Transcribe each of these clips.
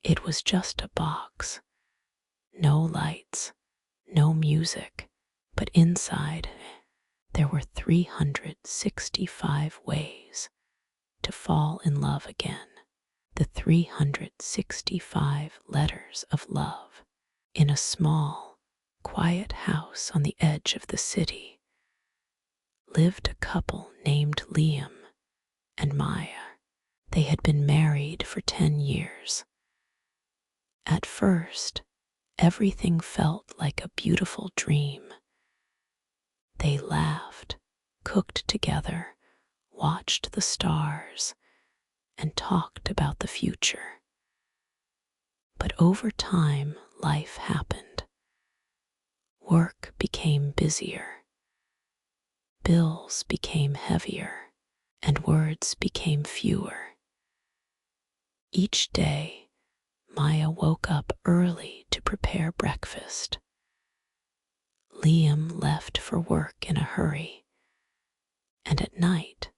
It was just a box, no lights, no music, but inside there were 365 ways to fall in love again. The 365 letters of love. In a small, quiet house on the edge of the city lived a couple named Liam and Maya. They had been married for 10 years. At first, everything felt like a beautiful dream. They laughed, cooked together, watched the stars, and talked about the future. But over time, life happened. Work became busier. Bills became heavier, and words became fewer. Each day, Maya woke up early to prepare breakfast. Liam left for work in a hurry, and at night,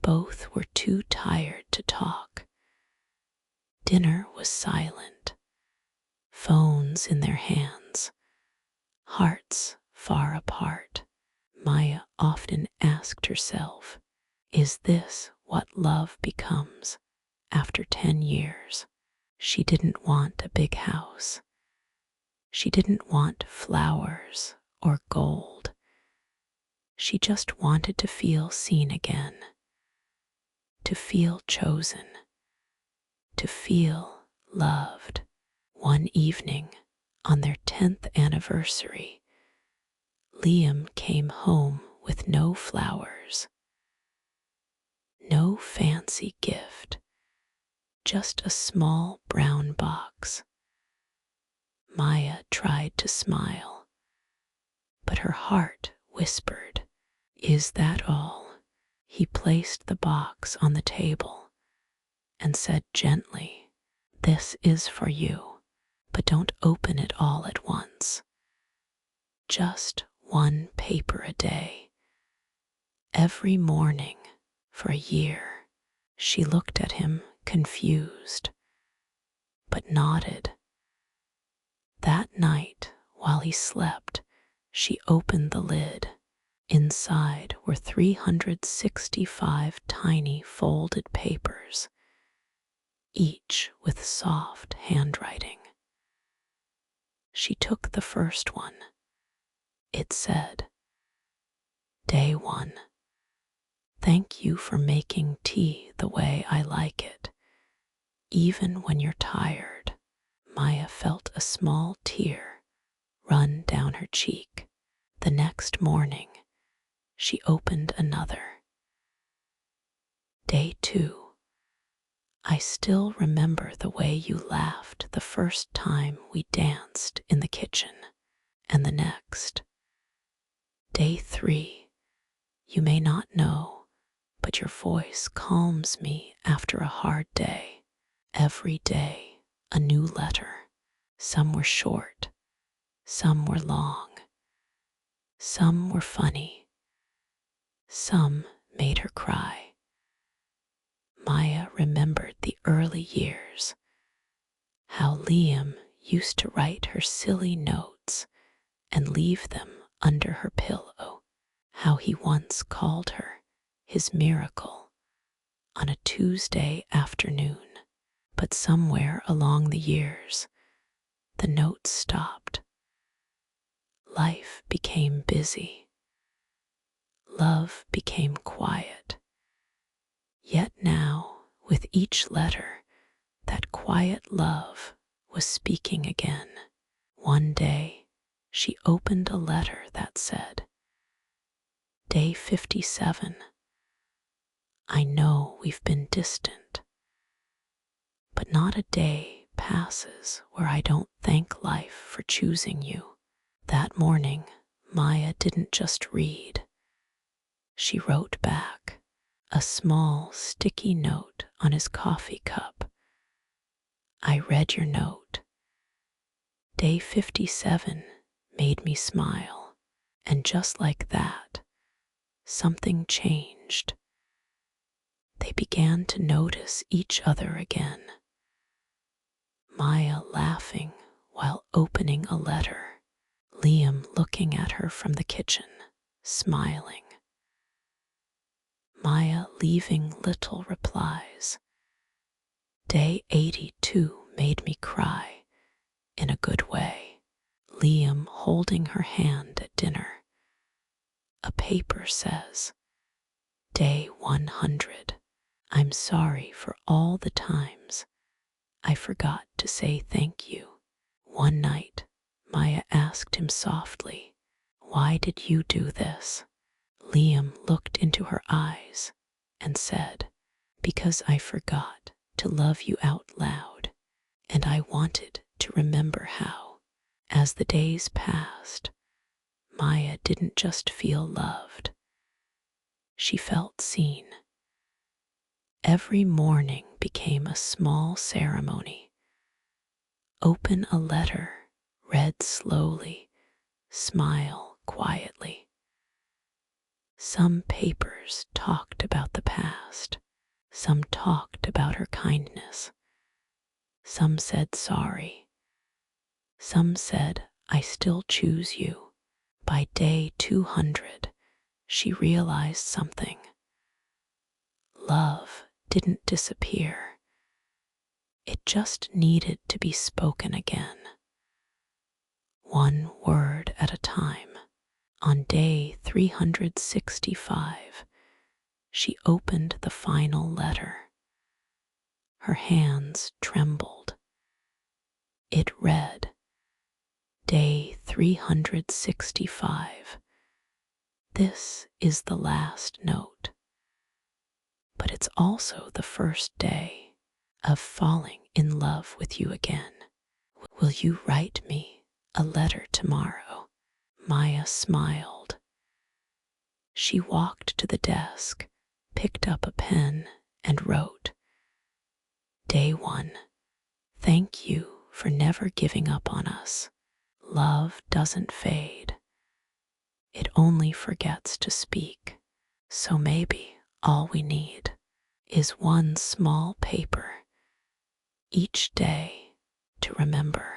both were too tired to talk. Dinner was silent, phones in their hands, hearts far apart. Maya often asked herself, is this what love becomes after 10 years? She didn't want a big house. She didn't want flowers or gold. She just wanted to feel seen again, to feel chosen, to feel loved. One evening, on their 10th anniversary, Liam came home with no flowers, no fancy gift, just a small brown box. Maya tried to smile, but her heart whispered, is that all? He placed the box on the table and said gently, this is for you, but don't open it all at once. Just one paper a day. Every morning for a year. She looked at him, confused, but nodded. That night, while he slept, she opened the lid. Inside were 365 tiny folded papers, each with soft handwriting. She took the first one. It said, Day 1. Thank you for making tea the way I like it, even when you're tired. Maya felt a small tear run down her cheek. The next morning, she opened another. Day 2. I still remember the way you laughed the first time we danced in the kitchen. And the next. Day 3. You may not know, but your voice calms me after a hard day. Every day, a new letter. Some were short, some were long, some were funny, some made her cry. Maya remembered the early years, how Liam used to write her silly notes and leave them under her pillow, how he once called her his miracle on a Tuesday afternoon. But somewhere along the years, the notes stopped. Life became busy. Love became quiet. Yet now, with each letter, that quiet love was speaking again. One day, she opened a letter that said, Day 57. I know we've been distant, but not a day passes where I don't thank life for choosing you. That morning, Maya didn't just read. She wrote back, a small sticky note on his coffee cup. I read your note. Day 57 made me smile, and just like that, something changed. They began to notice each other again. opening a letter, Liam looking at her from the kitchen, smiling. Maya leaving little replies. Day 82 made me cry, in a good way. Liam holding her hand at dinner. A paper says, Day 100. I'm sorry for all the times I forgot to say thank you. One night, Maya asked him softly, Why did you do this? Liam looked into her eyes and said, Because I forgot to love you out loud, and I wanted to remember how. As the days passed, Maya didn't just feel loved. She felt seen. Every morning became a small ceremony. Open a letter, read slowly, smile quietly. Some papers talked about the past. Some talked about her kindness. Some said sorry. Some said, I still choose you. By day 200, she realized something. Love didn't disappear. It just needed to be spoken again. One word at a time. On day 365, she opened the final letter. Her hands trembled. It read, Day 365. This is the last note. But it's also the first day of falling in love with you again. Will you write me a letter tomorrow? Maya smiled. She walked to the desk, picked up a pen, and wrote, Day 1. Thank you for never giving up on us. Love doesn't fade. It only forgets to speak. So maybe all we need is one small paper each day to remember.